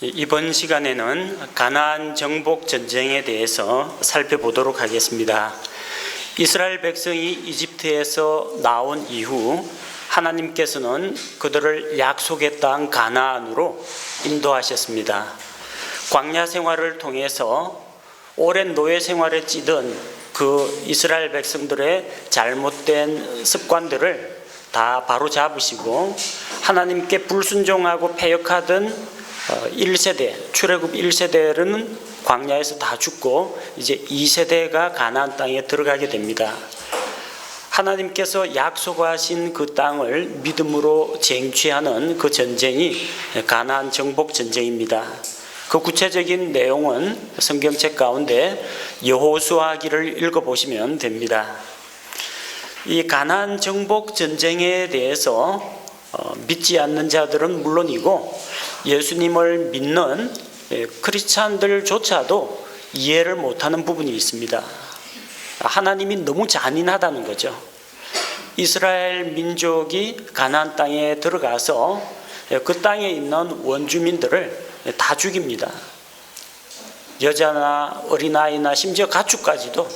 이번 시간에는 가나안 정복 전쟁에 대해서 살펴보도록 하겠습니다. 이스라엘 백성이 이집트에서 나온 이후 하나님께서는 그들을 약속의 땅 가나안으로 인도하셨습니다. 광야 생활을 통해서 오랜 노예 생활에 찌든 그 이스라엘 백성들의 잘못된 습관들을 다 바로잡으시고 하나님께 불순종하고 패역하던 1세대, 출애굽 1세대는 광야에서 다 죽고 이제 2세대가 가나안 땅에 들어가게 됩니다. 하나님께서 약속하신 그 땅을 믿음으로 쟁취하는 그 전쟁이 가나안 정복 전쟁입니다. 그 구체적인 내용은 성경책 가운데 여호수아기를 읽어보시면 됩니다. 이 가나안 정복 전쟁에 대해서 믿지 않는 자들은 물론이고 예수님을 믿는 크리스찬들조차도 이해를 못하는 부분이 있습니다. 하나님이 너무 잔인하다는 거죠. 이스라엘 민족이 가나안 땅에 들어가서 그 땅에 있는 원주민들을 다 죽입니다. 여자나 어린아이나 심지어 가축까지도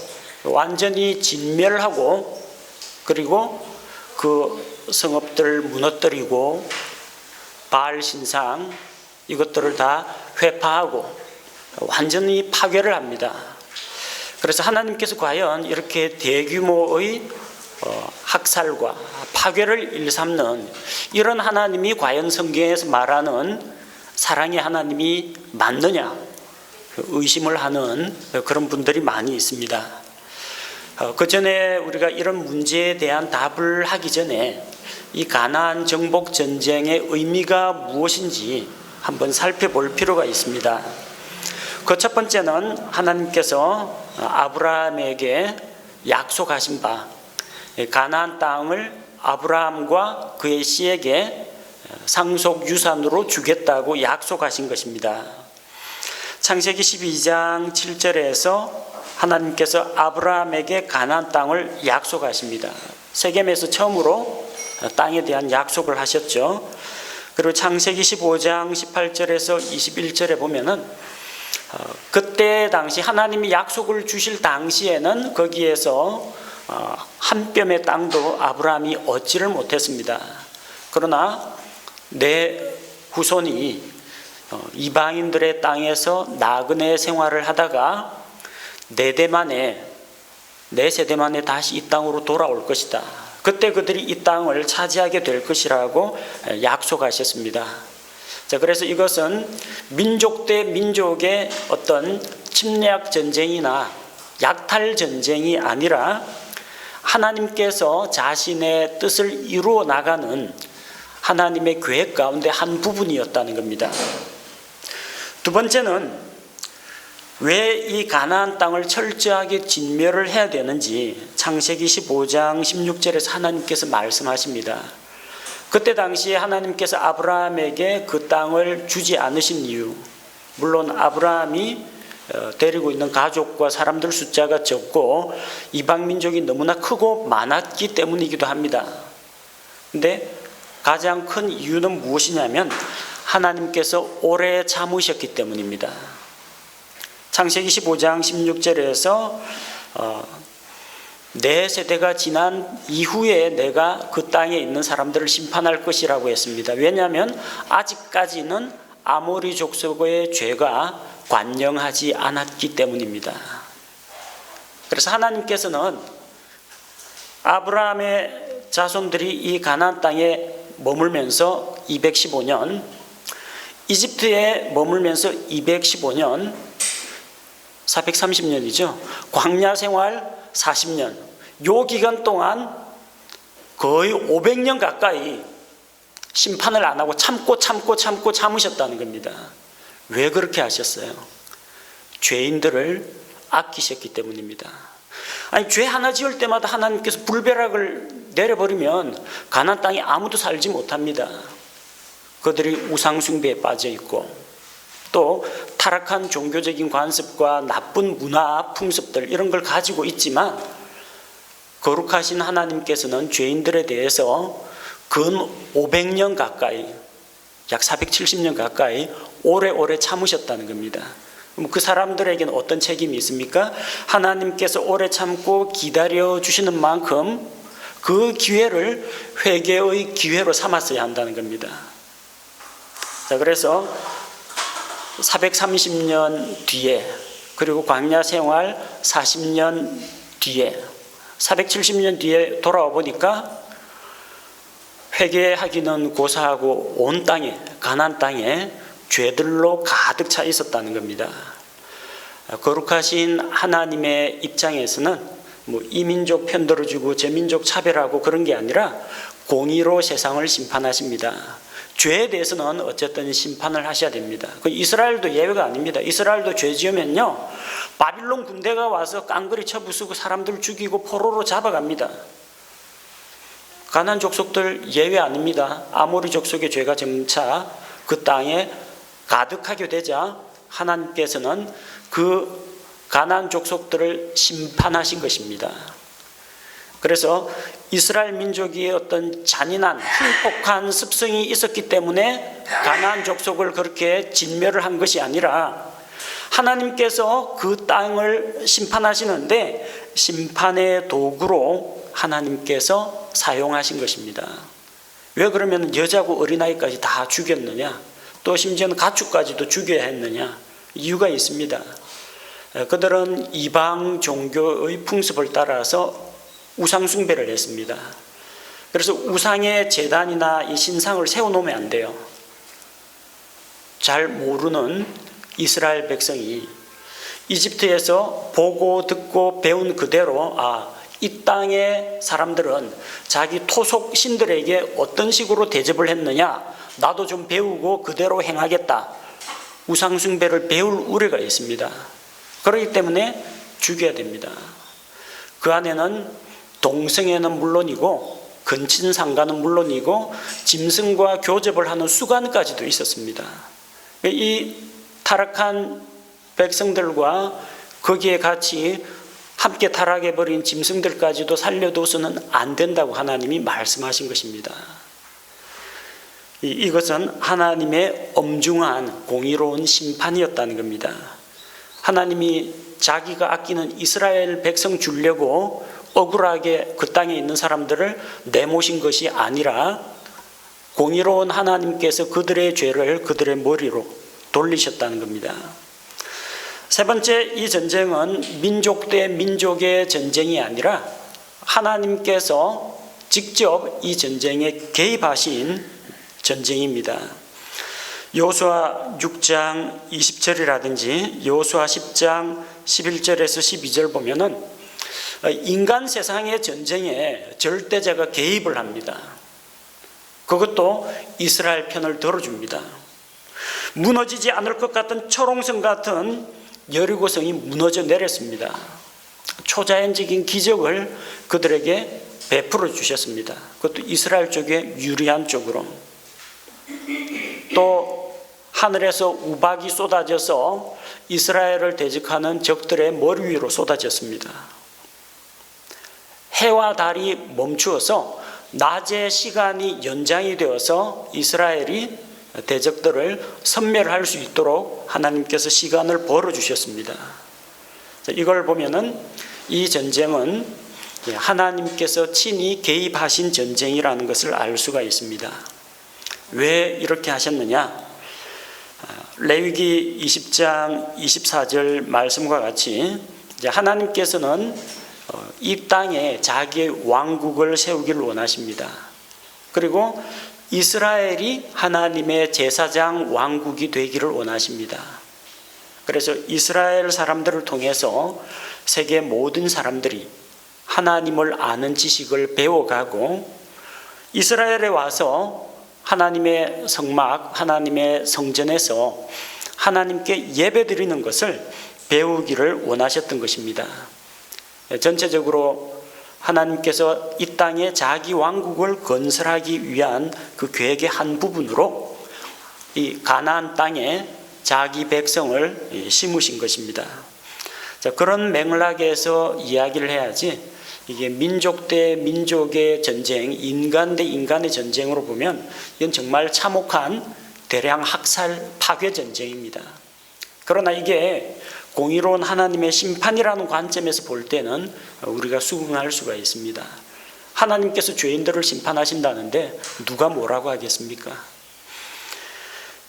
완전히 진멸하고 그리고 그 성읍들 무너뜨리고 바알 신상 이것들을 다 회파하고 완전히 파괴를 합니다. 그래서 하나님께서 과연 이렇게 대규모의 학살과 파괴를 일삼는 이런 하나님이 과연 성경에서 말하는 사랑의 하나님이 맞느냐 의심을 하는 그런 분들이 많이 있습니다. 그 전에 우리가 이런 문제에 대한 답을 하기 전에 이 가나안 정복 전쟁의 의미가 무엇인지 한번 살펴볼 필요가 있습니다. 그 첫 번째는 하나님께서 아브라함에게 약속하신 바 가나안 땅을 아브라함과 그의 씨에게 상속 유산으로 주겠다고 약속하신 것입니다. 창세기 12장 7절에서 하나님께서 아브라함에게 가나안 땅을 약속하십니다. 세겜에서 처음으로 땅에 대한 약속을 하셨죠. 그리고 창세기 15장 18절에서 21절에 보면은 그때 당시 하나님이 약속을 주실 당시에는 거기에서 한 뼘의 땅도 아브라함이 얻지를 못했습니다. 그러나 내 후손이 이방인들의 땅에서 나그네 생활을 하다가 네 세대 만에 다시 이 땅으로 돌아올 것이다. 그때 그들이 이 땅을 차지하게 될 것이라고 약속하셨습니다. 자, 그래서 이것은 민족 대 민족의 어떤 침략 전쟁이나 약탈 전쟁이 아니라 하나님께서 자신의 뜻을 이루어 나가는 하나님의 계획 가운데 한 부분이었다는 겁니다. 두 번째는 왜 이 가나안 땅을 철저하게 진멸을 해야 되는지 창세기 15장 16절에서 하나님께서 말씀하십니다. 그때 당시에 하나님께서 아브라함에게 그 땅을 주지 않으신 이유, 물론 아브라함이 데리고 있는 가족과 사람들 숫자가 적고 이방 민족이 너무나 크고 많았기 때문이기도 합니다. 근데 가장 큰 이유는 무엇이냐면 하나님께서 오래 참으셨기 때문입니다. 창세기 15장 16절에서 네 세대가 지난 이후에 내가 그 땅에 있는 사람들을 심판할 것이라고 했습니다. 왜냐하면 아직까지는 아모리 족속의 죄가 관영하지 않았기 때문입니다. 그래서 하나님께서는 아브라함의 자손들이 이 가나안 땅에 머물면서 215년, 이집트에 머물면서 215년, 430년이죠. 광야 생활 40년. 요 기간 동안 거의 500년 가까이 심판을 안 하고 참으셨다는 겁니다. 왜 그렇게 하셨어요? 죄인들을 아끼셨기 때문입니다. 아니, 죄 하나 지을 때마다 하나님께서 불벼락을 내려버리면 가나안 땅에 아무도 살지 못합니다. 그들이 우상숭배에 빠져 있고 또 타락한 종교적인 관습과 나쁜 문화 풍습들 이런 걸 가지고 있지만 거룩하신 하나님께서는 죄인들에 대해서 근 500년 가까이 약 470년 가까이 오래오래 참으셨다는 겁니다. 그럼 그 사람들에게는 어떤 책임이 있습니까? 하나님께서 오래 참고 기다려 주시는 만큼 그 기회를 회개의 기회로 삼았어야 한다는 겁니다. 자, 그래서 430년 뒤에, 그리고 광야 생활 40년 뒤에, 470년 뒤에 돌아와 보니까 회개하기는 고사하고 온 땅에, 가나안 땅에 죄들로 가득 차 있었다는 겁니다. 거룩하신 하나님의 입장에서는 이 민족 편들어주고 저 민족 차별하고 그런 게 아니라 공의로 세상을 심판하십니다. 죄에 대해서는 어쨌든 심판을 하셔야 됩니다. 이스라엘도 예외가 아닙니다. 이스라엘도 죄 지으면요, 바빌론 군대가 와서 깡그리 쳐부수고 사람들 죽이고 포로로 잡아갑니다. 가나안 족속들 예외 아닙니다. 아모리 족속의 죄가 점차 그 땅에 가득하게 되자 하나님께서는 그 가나안 족속들을 심판하신 것입니다. 그래서 이스라엘 민족이 어떤 잔인한 흉폭한 습성이 있었기 때문에 가나안 족속을 그렇게 진멸을 한 것이 아니라 하나님께서 그 땅을 심판하시는데 심판의 도구로 하나님께서 사용하신 것입니다. 왜 그러면 여자고 어린아이까지 다 죽였느냐? 또 심지어는 가축까지도 죽여야 했느냐? 이유가 있습니다. 그들은 이방 종교의 풍습을 따라서 우상 숭배를 했습니다. 그래서 우상의 제단이나 이 신상을 세워놓으면 안 돼요. 잘 모르는 이스라엘 백성이 이집트에서 보고 듣고 배운 그대로 이 땅의 사람들은 자기 토속 신들에게 어떤 식으로 대접을 했느냐, 나도 좀 배우고 그대로 행하겠다. 우상 숭배를 배울 우려가 있습니다. 그렇기 때문에 죽여야 됩니다. 그 안에는 동성애는 물론이고 근친상간은 물론이고 짐승과 교접을 하는 수간까지도 있었습니다. 이 타락한 백성들과 거기에 같이 함께 타락해버린 짐승들까지도 살려둬서는 안 된다고 하나님이 말씀하신 것입니다. 이것은 하나님의 엄중한 공의로운 심판이었다는 겁니다. 하나님이 자기가 아끼는 이스라엘 백성 주려고 억울하게 그 땅에 있는 사람들을 내모신 것이 아니라 공의로운 하나님께서 그들의 죄를 그들의 머리로 돌리셨다는 겁니다. 세 번째, 이 전쟁은 민족 대 민족의 전쟁이 아니라 하나님께서 직접 이 전쟁에 개입하신 전쟁입니다. 여호수아 6장 20절이라든지 여호수아 10장 11절에서 12절 보면은 인간 세상의 전쟁에 절대자가 개입을 합니다. 그것도 이스라엘 편을 들어줍니다. 무너지지 않을 것 같은 초롱성 같은 여리고성이 무너져 내렸습니다. 초자연적인 기적을 그들에게 베풀어 주셨습니다. 그것도 이스라엘 쪽에 유리한 쪽으로. 또 하늘에서 우박이 쏟아져서 이스라엘을 대적하는 적들의 머리 위로 쏟아졌습니다. 해와 달이 멈추어서 낮의 시간이 연장이 되어서 이스라엘이 대적들을 섬멸할 수 있도록 하나님께서 시간을 벌어주셨습니다. 이걸 보면은 이 전쟁은 하나님께서 친히 개입하신 전쟁이라는 것을 알 수가 있습니다. 왜 이렇게 하셨느냐? 레위기 20장 24절 말씀과 같이 하나님께서는 이 땅에 자기의 왕국을 세우기를 원하십니다. 그리고 이스라엘이 하나님의 제사장 왕국이 되기를 원하십니다. 그래서 이스라엘 사람들을 통해서 세계 모든 사람들이 하나님을 아는 지식을 배워가고 이스라엘에 와서 하나님의 성막, 하나님의 성전에서 하나님께 예배드리는 것을 배우기를 원하셨던 것입니다. 전체적으로 하나님께서 이 땅에 자기 왕국을 건설하기 위한 그 계획의 한 부분으로 이 가나안 땅에 자기 백성을 심으신 것입니다. 자, 그런 맥락에서 이야기를 해야지 이게 민족 대 민족의 전쟁, 인간 대 인간의 전쟁으로 보면 이건 정말 참혹한 대량 학살 파괴 전쟁입니다. 그러나 이게 공의로운 하나님의 심판이라는 관점에서 볼 때는 우리가 수긍할 수가 있습니다. 하나님께서 죄인들을 심판하신다는데 누가 뭐라고 하겠습니까?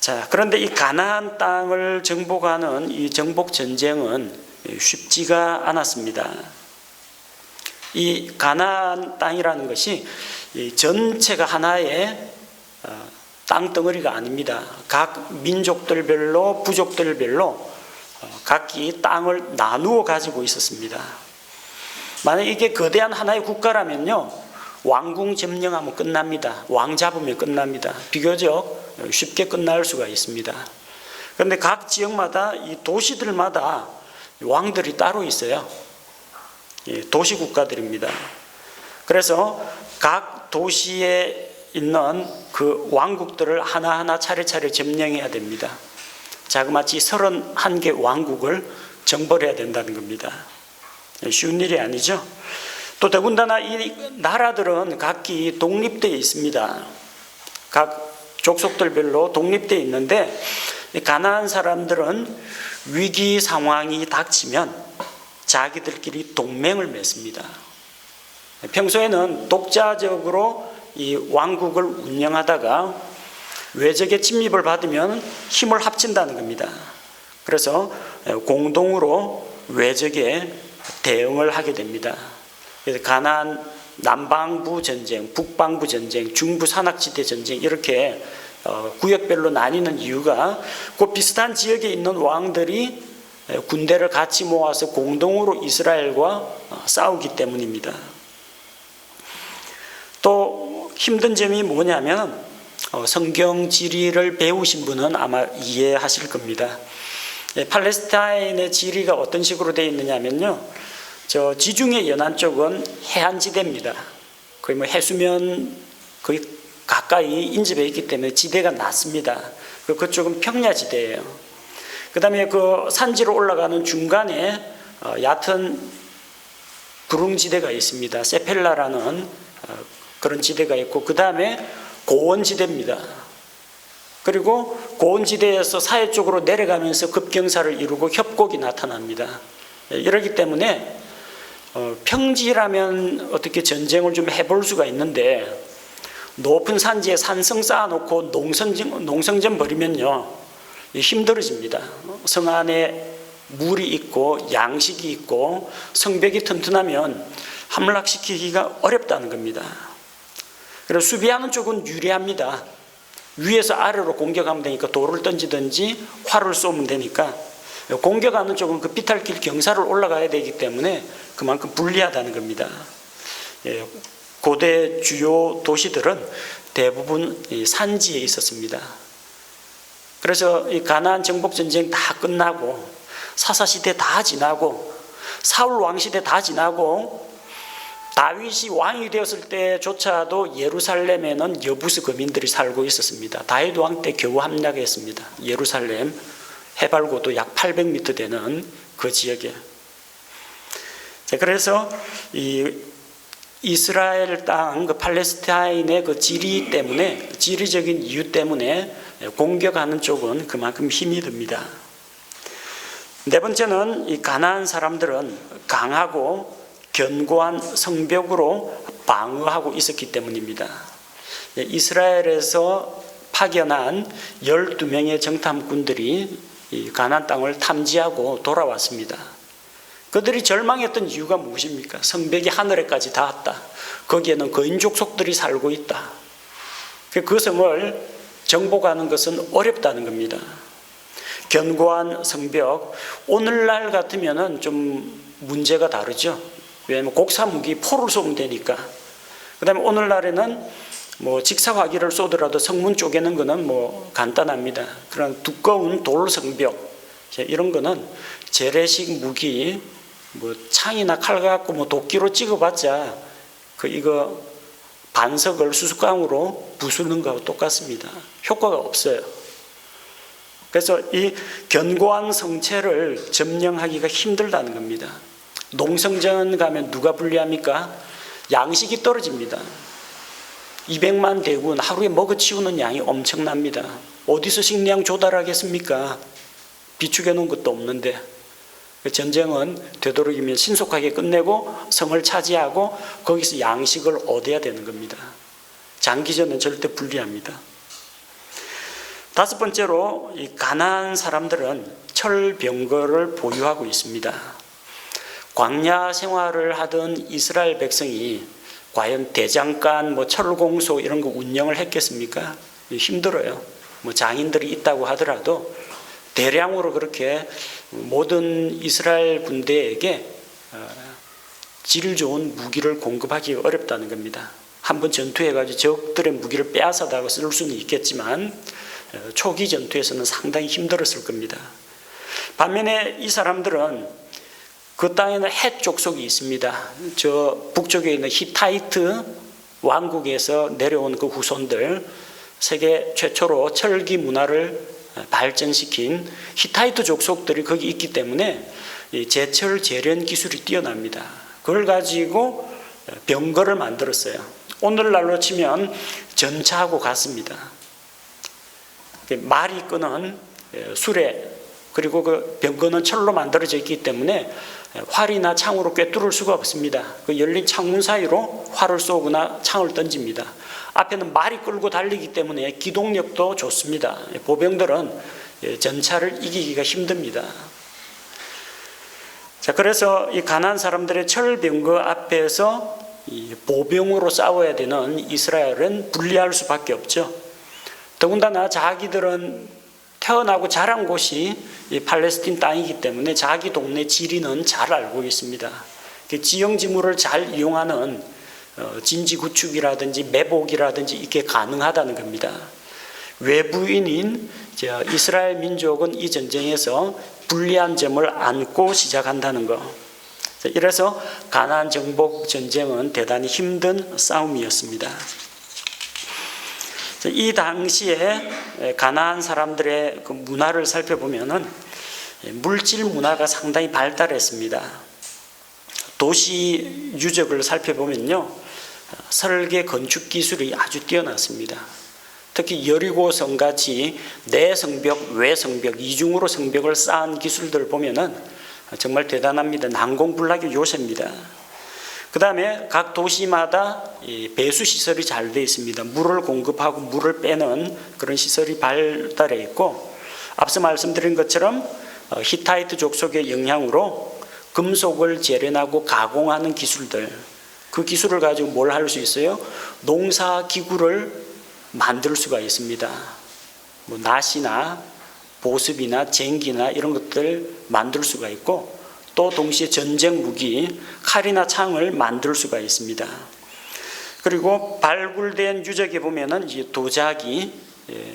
자, 그런데 이 가나안 땅을 정복하는 이 정복 전쟁은 쉽지가 않았습니다. 이 가나안 땅이라는 것이 전체가 하나의 땅덩어리가 아닙니다. 각 민족들별로 부족들별로 각기 땅을 나누어 가지고 있었습니다. 만약 이게 거대한 하나의 국가라면요, 왕궁 점령하면 끝납니다. 왕 잡으면 끝납니다. 비교적 쉽게 끝날 수가 있습니다. 그런데 각 지역마다 이 도시들마다 왕들이 따로 있어요. 도시 국가들입니다. 그래서 각 도시에 있는 그 왕국들을 하나하나 차례차례 점령해야 됩니다. 자그마치 31개 왕국을 정벌해야 된다는 겁니다. 쉬운 일이 아니죠. 또 더군다나 이 나라들은 각기 독립되어 있습니다. 각 족속들별로 독립되어 있는데 가나안 사람들은 위기 상황이 닥치면 자기들끼리 동맹을 맺습니다. 평소에는 독자적으로 이 왕국을 운영하다가 외적의 침입을 받으면 힘을 합친다는 겁니다. 그래서 공동으로 외적에 대응을 하게 됩니다. 그래서 가나안 남방부 전쟁, 북방부 전쟁, 중부 산악지대 전쟁 이렇게 구역별로 나뉘는 이유가 그 비슷한 지역에 있는 왕들이 군대를 같이 모아서 공동으로 이스라엘과 싸우기 때문입니다. 또 힘든 점이 뭐냐면 성경 지리를 배우신 분은 아마 이해하실 겁니다. 팔레스타인의 지리가 어떤 식으로 되어 있느냐면요, 저 지중해 연안 쪽은 해안지대입니다. 거의 뭐 해수면 거의 가까이 인접해 있기 때문에 지대가 낮습니다. 그쪽은 평야지대예요. 그 다음에 그 산지로 올라가는 중간에 얕은 구릉지대가 있습니다. 세펠라라는 그런 지대가 있고, 그 다음에 고원지대입니다. 그리고 고원지대에서 사해 쪽으로 내려가면서 급경사를 이루고 협곡이 나타납니다. 이러기 때문에 평지라면 어떻게 전쟁을 좀 해볼 수가 있는데, 높은 산지에 산성 쌓아놓고 농성전 벌이면요 힘들어집니다. 성 안에 물이 있고 양식이 있고 성벽이 튼튼하면 함락시키기가 어렵다는 겁니다. 그래서 수비하는 쪽은 유리합니다. 위에서 아래로 공격하면 되니까 돌을 던지든지 활을 쏘면 되니까, 공격하는 쪽은 그 비탈길 경사를 올라가야 되기 때문에 그만큼 불리하다는 겁니다. 고대 주요 도시들은 대부분 산지에 있었습니다. 그래서 이 가나안 정복 전쟁 다 끝나고 사사 시대 다 지나고 사울 왕 시대 다 지나고 다윗이 왕이 되었을 때조차도 예루살렘에는 여부스 거민들이 살고 있었습니다. 다윗 왕 때 겨우 함락했습니다. 예루살렘 해발고도 약 800m 되는 그 지역에. 그래서 이 이스라엘 땅, 그 팔레스타인의 그 지리 때문에, 지리적인 이유 때문에 공격하는 쪽은 그만큼 힘이 듭니다. 네 번째는 이 가나안 사람들은 강하고 견고한 성벽으로 방어하고 있었기 때문입니다. 이스라엘에서 파견한 12명의 정탐꾼들이 이 가나안 땅을 탐지하고 돌아왔습니다. 그들이 절망했던 이유가 무엇입니까? 성벽이 하늘에까지 닿았다. 거기에는 거인 족속들이 살고 있다. 그 성을 정복하는 것은 어렵다는 겁니다. 견고한 성벽, 오늘날 같으면은 좀 문제가 다르죠. 왜냐하면 곡사무기 포를 쏘면 되니까. 그 다음에 오늘날에는 뭐 직사화기를 쏘더라도 성문 쪼개는 거는 뭐 간단합니다. 그런 두꺼운 돌 성벽, 이런 거는 재래식 무기, 뭐 창이나 칼 갖고 뭐 도끼로 찍어봤자 이거 반석을 수수깡으로 부수는 거하고 똑같습니다. 효과가 없어요. 그래서 이 견고한 성체를 점령하기가 힘들다는 겁니다. 농성전 가면 누가 불리합니까? 양식이 떨어집니다. 200만 대군 하루에 먹어치우는 양이 엄청납니다. 어디서 식량 조달하겠습니까? 비축해 놓은 것도 없는데. 전쟁은 되도록이면 신속하게 끝내고 성을 차지하고 거기서 양식을 얻어야 되는 겁니다. 장기전은 절대 불리합니다. 다섯 번째로, 이 가나안 사람들은 철병거를 보유하고 있습니다. 광야 생활을 하던 이스라엘 백성이 과연 대장간, 철공소 이런 거 운영을 했겠습니까? 힘들어요. 장인들이 있다고 하더라도 대량으로 그렇게 모든 이스라엘 군대에게 질 좋은 무기를 공급하기 어렵다는 겁니다. 한번 전투해가지고 적들의 무기를 빼앗아다가 쓸 수는 있겠지만 초기 전투에서는 상당히 힘들었을 겁니다. 반면에 이 사람들은 그 땅에는 헷 족속이 있습니다. 저 북쪽에 있는 히타이트 왕국에서 내려온 그 후손들, 세계 최초로 철기 문화를 발전시킨 히타이트 족속들이 거기 있기 때문에 제철 제련 기술이 뛰어납니다. 그걸 가지고 병거를 만들었어요. 오늘날로 치면 전차하고 같습니다. 말이 끄는 수레, 그리고 그 병거는 철로 만들어져 있기 때문에 활이나 창으로 꿰뚫을 수가 없습니다. 그 열린 창문 사이로 활을 쏘거나 창을 던집니다. 앞에는 말이 끌고 달리기 때문에 기동력도 좋습니다. 보병들은 전차를 이기기가 힘듭니다. 자, 그래서 이 가나안 사람들의 철병거 앞에서 이 보병으로 싸워야 되는 이스라엘은 불리할 수밖에 없죠. 더군다나 자기들은 태어나고 자란 곳이 이 팔레스틴 땅이기 때문에 자기 동네 지리는 잘 알고 있습니다. 지형지물을 잘 이용하는 진지 구축이라든지 매복이라든지 이게 가능하다는 겁니다. 외부인인 이스라엘 민족은 이 전쟁에서 불리한 점을 안고 시작한다는 것. 이래서 가나안 정복 전쟁은 대단히 힘든 싸움이었습니다. 이 당시에 가나안 사람들의 그 문화를 살펴보면은 물질 문화가 상당히 발달했습니다. 도시 유적을 살펴보면요, 설계 건축 기술이 아주 뛰어났습니다. 특히 여리고성 같이 내성벽, 외성벽, 이중으로 성벽을 쌓은 기술들을 보면은 정말 대단합니다. 난공불락의 요새입니다. 그 다음에 각 도시마다 배수 시설이 잘 되어 있습니다. 물을 공급하고 물을 빼는 그런 시설이 발달해 있고, 앞서 말씀드린 것처럼 히타이트 족속의 영향으로 금속을 재련하고 가공하는 기술들, 그 기술을 가지고 뭘 할 수 있어요? 농사기구를 만들 수가 있습니다. 낫이나 보습이나 쟁기나 이런 것들 만들 수가 있고, 또 동시에 전쟁 무기, 칼이나 창을 만들 수가 있습니다. 그리고 발굴된 유적에 보면은 이제 도자기,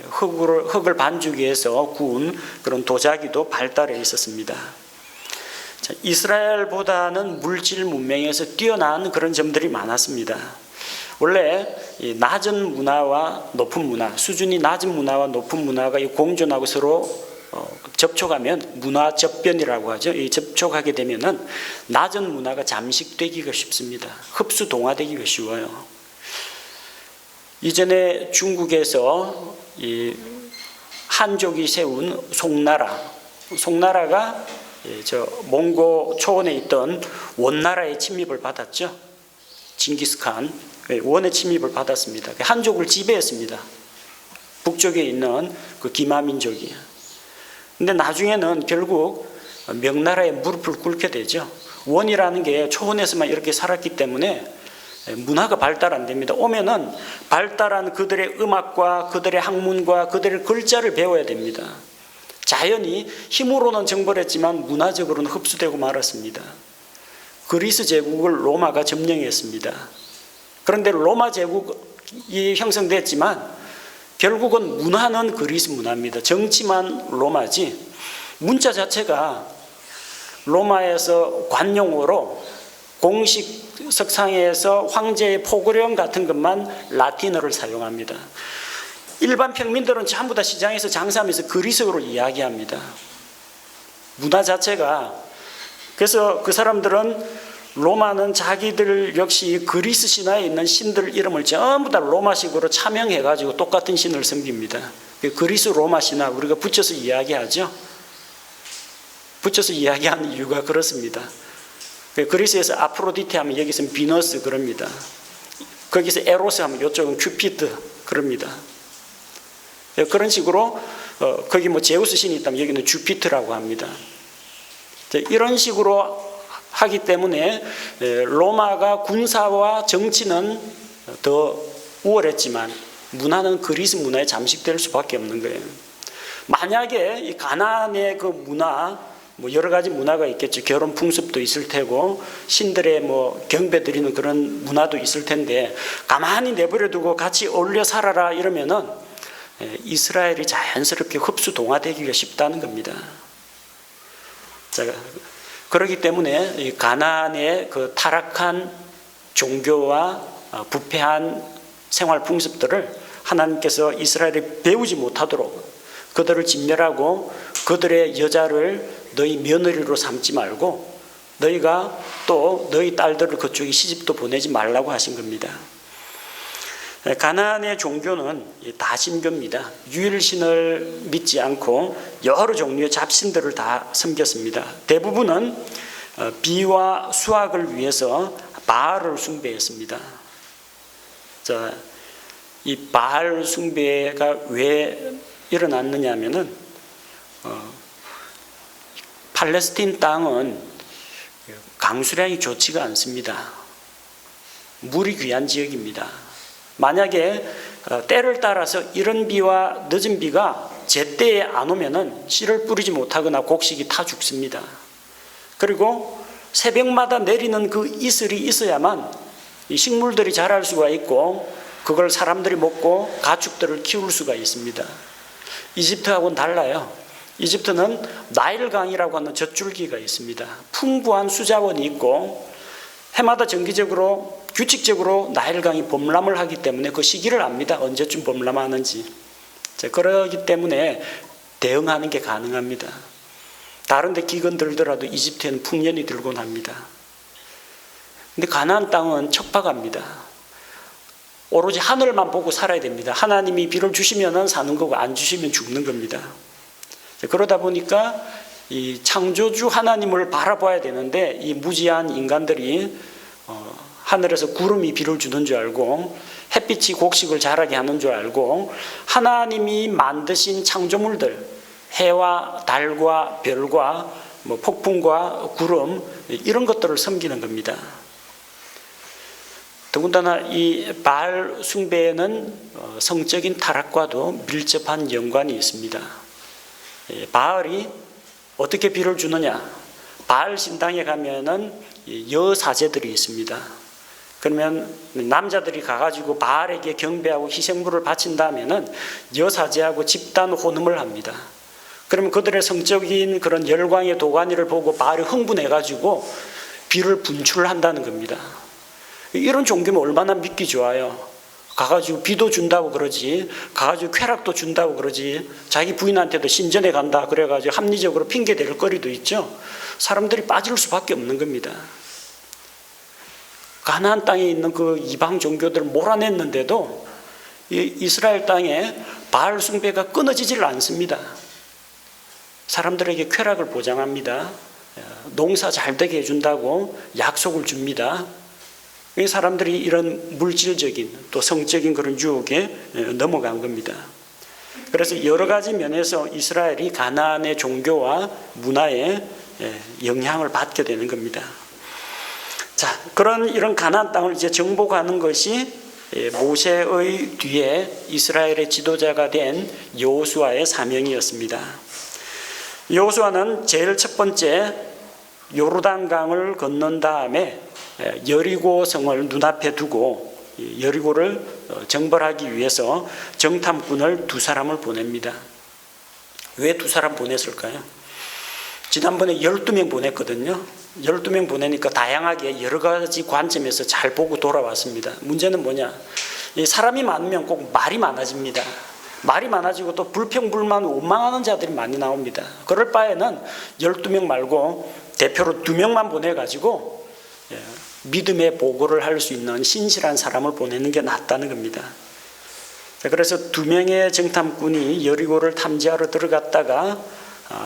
흙을 반죽해서 구운 그런 도자기도 발달해 있었습니다. 자, 이스라엘보다는 물질 문명에서 뛰어난 그런 점들이 많았습니다. 원래 이 낮은 문화와 높은 문화, 수준이 낮은 문화와 높은 문화가 공존하고 서로 접촉하면 문화 접변이라고 하죠. 이 접촉하게 되면은 낮은 문화가 잠식되기가 쉽습니다. 흡수 동화되기가 쉬워요. 이전에 중국에서 이 한족이 세운 송나라가 저 몽고 초원에 있던 원나라의 침입을 받았죠. 징기스칸 원의 침입을 받았습니다. 한족을 지배했습니다. 북쪽에 있는 그 기마민족이. 근데 나중에는 결국 명나라의 무릎을 꿇게 되죠. 원이라는 게 초원에서만 이렇게 살았기 때문에 문화가 발달 안 됩니다. 오면은 발달한 그들의 음악과 그들의 학문과 그들의 글자를 배워야 됩니다. 자연히 힘으로는 정벌했지만 문화적으로는 흡수되고 말았습니다. 그리스 제국을 로마가 점령했습니다. 그런데 로마 제국이 형성됐지만 결국은 문화는 그리스 문화입니다. 정치만 로마지 문자 자체가 로마에서 관용어로 공식 석상에서 황제의 포고령 같은 것만 라틴어를 사용합니다. 일반 평민들은 전부 다 시장에서 장사하면서 그리스어로 이야기합니다. 문화 자체가. 그래서 그 사람들은 로마는 자기들 역시 그리스 신화에 있는 신들 이름을 전부 다 로마식으로 차명해가지고 똑같은 신을 섬깁니다. 그리스 로마 신화 우리가 붙여서 이야기하죠. 붙여서 이야기하는 이유가 그렇습니다. 그리스에서 아프로디테 하면 여기서는 비너스 그럽니다. 거기서 에로스 하면 이쪽은 큐피드 그럽니다. 그런 식으로 거기 뭐 제우스 신이 있다면 여기는 주피터라고 합니다. 이런 식으로 하기 때문에 로마가 군사와 정치는 더 우월했지만 문화는 그리스 문화에 잠식될 수밖에 없는 거예요. 만약에 이 가나안의 그 문화, 뭐 여러 가지 문화가 있겠죠. 결혼 풍습도 있을 테고 신들의 뭐 경배 드리는 그런 문화도 있을 텐데 가만히 내버려 두고 같이 어울려 살아라 이러면은 이스라엘이 자연스럽게 흡수 동화되기가 쉽다는 겁니다. 자, 그렇기 때문에 이 가나안의 그 타락한 종교와 부패한 생활 풍습들을 하나님께서 이스라엘이 배우지 못하도록 그들을 진멸하고 그들의 여자를 너희 며느리로 삼지 말고 너희가 또 너희 딸들을 그쪽에 시집도 보내지 말라고 하신 겁니다. 가나안의 종교는 다신교입니다. 유일신을 믿지 않고 여러 종류의 잡신들을 다 섬겼습니다. 대부분은 비와 수확을 위해서 바알을 숭배했습니다. 자, 이 바알 숭배가 왜 일어났느냐 하면은 팔레스틴 땅은 강수량이 좋지가 않습니다. 물이 귀한 지역입니다. 만약에 때를 따라서 이른 비와 늦은 비가 제때에 안 오면은 씨를 뿌리지 못하거나 곡식이 타 죽습니다. 그리고 새벽마다 내리는 그 이슬이 있어야만 이 식물들이 자랄 수가 있고 그걸 사람들이 먹고 가축들을 키울 수가 있습니다. 이집트하고는 달라요. 이집트는 나일강이라고 하는 젖줄기가 있습니다. 풍부한 수자원이 있고 해마다 정기적으로 규칙적으로 나일강이 범람을 하기 때문에 그 시기를 압니다. 언제쯤 범람하는지. 그러기 때문에 대응하는 게 가능합니다. 다른 데 기근 들더라도 이집트에는 풍년이 들곤 합니다. 근데 가나안 땅은 척박합니다. 오로지 하늘만 보고 살아야 됩니다. 하나님이 비를 주시면 사는 거고 안 주시면 죽는 겁니다. 그러다 보니까 이 창조주 하나님을 바라봐야 되는데 이 무지한 인간들이 하늘에서 구름이 비를 주는 줄 알고 햇빛이 곡식을 자라게 하는 줄 알고 하나님이 만드신 창조물들 해와 달과 별과 뭐 폭풍과 구름 이런 것들을 섬기는 겁니다. 더군다나 이 바알 숭배에는 성적인 타락과도 밀접한 연관이 있습니다. 바알이 어떻게 비를 주느냐? 바알 신당에 가면은 여사제들이 있습니다. 그러면 남자들이 가가지고 바알에게 경배하고 희생물을 바친다면은 여사제하고 집단 혼음을 합니다. 그러면 그들의 성적인 그런 열광의 도가니를 보고 바알이 흥분해가지고 비를 분출한다는 겁니다. 이런 종교면 얼마나 믿기 좋아요. 가가지고 비도 준다고 그러지, 가가지고 쾌락도 준다고 그러지, 자기 부인한테도 신전에 간다 그래가지고 합리적으로 핑계 댈 거리도 있죠. 사람들이 빠질 수밖에 없는 겁니다. 가나안 땅에 있는 그 이방 종교들을 몰아냈는데도 이스라엘 땅에 바알 숭배가 끊어지질 않습니다. 사람들에게 쾌락을 보장합니다. 농사 잘 되게 해준다고 약속을 줍니다. 사람들이 이런 물질적인 또 성적인 그런 유혹에 넘어간 겁니다. 그래서 여러 가지 면에서 이스라엘이 가나안의 종교와 문화에 영향을 받게 되는 겁니다. 자, 이런 가나안 땅을 이제 정복하는 것이 모세의 뒤에 이스라엘의 지도자가 된 여호수아의 사명이었습니다. 여호수아는 제일 첫 번째 요르단강을 건넌 다음에 여리고 성을 눈앞에 두고 여리고를 정벌하기 위해서 정탐꾼을 2사람을 보냅니다. 왜 2사람 보냈을까요? 지난번에 12명 보냈거든요. 12명 보내니까 다양하게 여러 가지 관점에서 잘 보고 돌아왔습니다. 문제는 뭐냐? 사람이 많으면 꼭 말이 많아집니다. 말이 많아지고 또 불평불만 원망하는 자들이 많이 나옵니다. 그럴 바에는 12명 말고 대표로 2명만 보내가지고 믿음의 보고를 할 수 있는 신실한 사람을 보내는 게 낫다는 겁니다. 그래서 2명의 정탐꾼이 여리고를 탐지하러 들어갔다가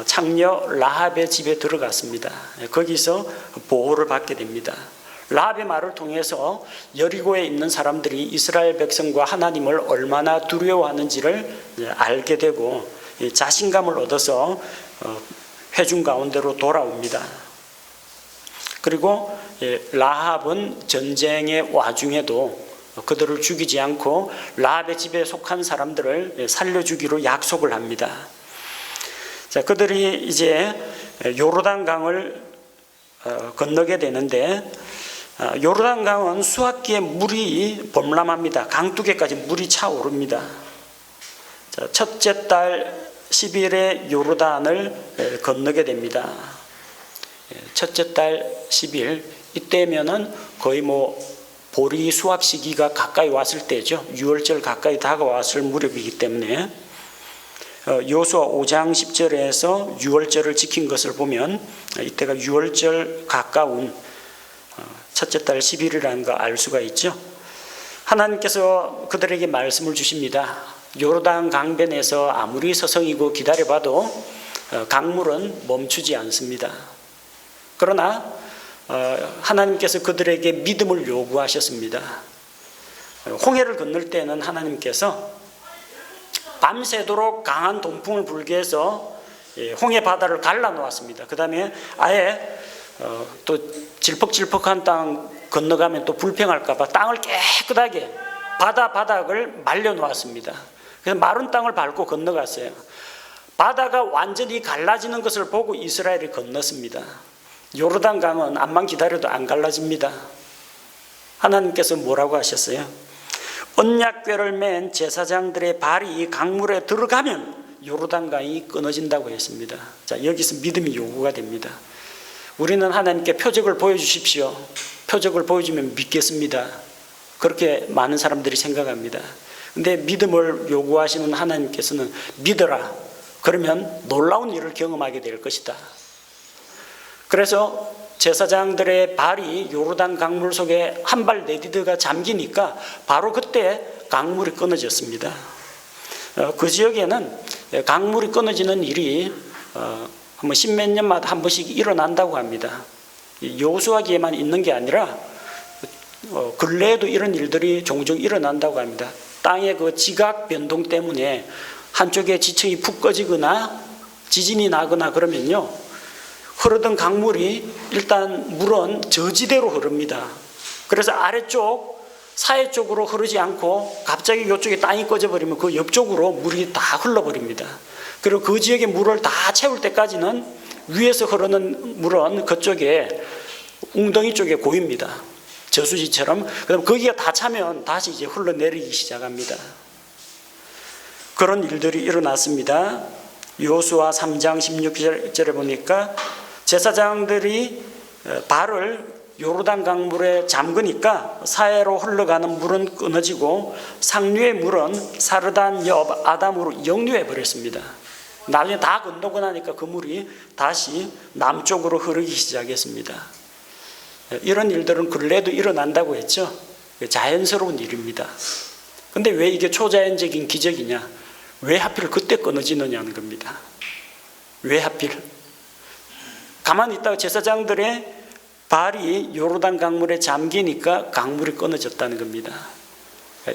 창녀 라합의 집에 들어갔습니다. 거기서 보호를 받게 됩니다. 라합의 말을 통해서 여리고에 있는 사람들이 이스라엘 백성과 하나님을 얼마나 두려워하는지를 알게 되고 자신감을 얻어서 회중 가운데로 돌아옵니다. 그리고 라합은 전쟁의 와중에도 그들을 죽이지 않고 라합의 집에 속한 사람들을 살려주기로 약속을 합니다. 자, 그들이 이제 요르단강을 건너게 되는데 요르단강은 수학기에 물이 범람합니다. 강두개까지 물이 차오릅니다. 자, 첫째 달 10일에 요르단을 건너게 됩니다. 첫째 달 10일 이때면은 거의 보리 수확 시기가 가까이 왔을 때죠. 6월절 가까이 다가왔을 무렵이기 때문에 여호수아 5장 10절에서 6월절을 지킨 것을 보면 이때가 6월절 가까운 첫째 달 10일이라는 거 알 수가 있죠. 하나님께서 그들에게 말씀을 주십니다. 요르단 강변에서 아무리 서성이고 기다려봐도 강물은 멈추지 않습니다. 그러나 하나님께서 그들에게 믿음을 요구하셨습니다. 홍해를 건널 때는 하나님께서 밤새도록 강한 동풍을 불게 해서 홍해 바다를 갈라 놓았습니다. 그 다음에 아예 또 질퍽질퍽한 땅 건너가면 또 불평할까 봐 땅을 깨끗하게 바닥을 말려 놓았습니다. 그래서 마른 땅을 밟고 건너갔어요. 바다가 완전히 갈라지는 것을 보고 이스라엘이 건넜습니다. 요르단 강은 암만 기다려도 안 갈라집니다. 하나님께서 뭐라고 하셨어요? 언약궤를 맨 제사장들의 발이 강물에 들어가면 요르단 강이 끊어진다고 했습니다. 자, 여기서 믿음이 요구가 됩니다. 우리는 하나님께 표적을 보여주십시오. 표적을 보여주면 믿겠습니다. 그렇게 많은 사람들이 생각합니다. 근데 믿음을 요구하시는 하나님께서는 믿어라. 그러면 놀라운 일을 경험하게 될 것이다. 그래서 제사장들의 발이 요르단 강물 속에 한 발 내디드가 잠기니까 바로 그때 강물이 끊어졌습니다. 그 지역에는 강물이 끊어지는 일이 한 십몇 년마다 한 번씩 일어난다고 합니다. 여호수아기에만 있는 게 아니라 근래에도 이런 일들이 종종 일어난다고 합니다. 땅의 그 지각 변동 때문에 한쪽에 지층이 푹 꺼지거나 지진이 나거나 그러면요, 흐르던 강물이 일단 물은 저지대로 흐릅니다. 그래서 아래쪽 사해 쪽으로 흐르지 않고 갑자기 이쪽에 땅이 꺼져버리면 그 옆쪽으로 물이 다 흘러버립니다. 그리고 그 지역의 물을 다 채울 때까지는 위에서 흐르는 물은 그쪽에 웅덩이 쪽에 고입니다. 저수지처럼. 그럼 거기가 다 차면 다시 이제 흘러내리기 시작합니다. 그런 일들이 일어났습니다. 여호수아 3장 16절에 보니까 제사장들이 발을 요르단 강물에 잠그니까 사해로 흘러가는 물은 끊어지고 상류의 물은 사르단 옆 아담으로 역류해 버렸습니다. 나중에 다 건너고 나니까 그 물이 다시 남쪽으로 흐르기 시작했습니다. 이런 일들은 근래에도 일어난다고 했죠. 자연스러운 일입니다. 근데 왜 이게 초자연적인 기적이냐? 왜 하필 그때 끊어지느냐는 겁니다. 왜 하필? 가만히 있다가 제사장들의 발이 요르단 강물에 잠기니까 강물이 끊어졌다는 겁니다.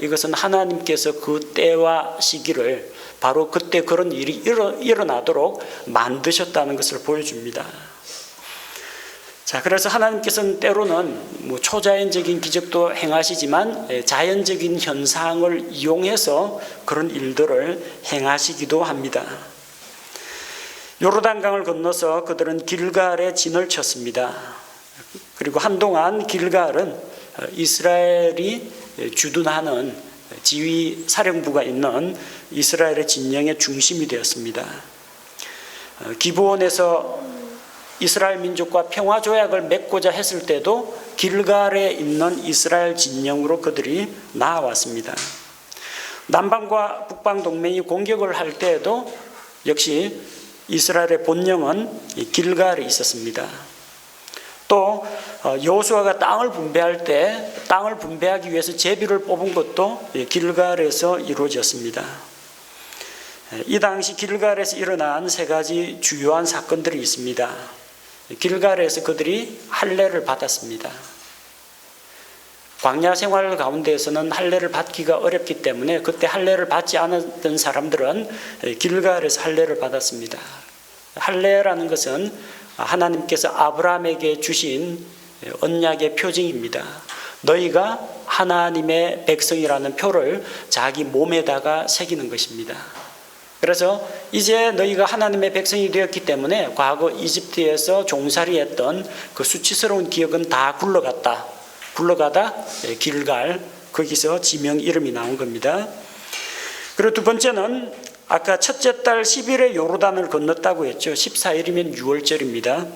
이것은 하나님께서 그 때와 시기를 바로 그때 그런 일이 일어나도록 만드셨다는 것을 보여줍니다. 자, 그래서 하나님께서는 때로는 초자연적인 기적도 행하시지만 자연적인 현상을 이용해서 그런 일들을 행하시기도 합니다. 요르단강을 건너서 그들은 길갈에 진을 쳤습니다. 그리고 한동안 길갈은 이스라엘이 주둔하는 지휘 사령부가 있는 이스라엘의 진영의 중심이 되었습니다. 기브온에서 이스라엘 민족과 평화조약을 맺고자 했을 때도 길갈에 있는 이스라엘 진영으로 그들이 나아왔습니다. 남방과 북방 동맹이 공격을 할 때에도 역시 이스라엘의 본령은 길갈에 있었습니다. 또 여호수아가 땅을 분배할 때 땅을 분배하기 위해서 제비를 뽑은 것도 길갈에서 이루어졌습니다. 이 당시 길갈에서 일어난 세 가지 주요한 사건들이 있습니다. 길갈에서 그들이 할례를 받았습니다. 광야 생활 가운데에서는 할례를 받기가 어렵기 때문에 그때 할례를 받지 않았던 사람들은 길갈에서 할례를 받았습니다. 할례라는 것은 하나님께서 아브라함에게 주신 언약의 표징입니다. 너희가 하나님의 백성이라는 표를 자기 몸에다가 새기는 것입니다. 그래서 이제 너희가 하나님의 백성이 되었기 때문에 과거 이집트에서 종살이했던 그 수치스러운 기억은 다 굴러갔다. 굴러가다 길갈, 거기서 지명 이름이 나온 겁니다. 그리고 두 번째는 아까 첫째 달 10일에 요르단을 건넜다고 했죠. 14일이면 6월절입니다.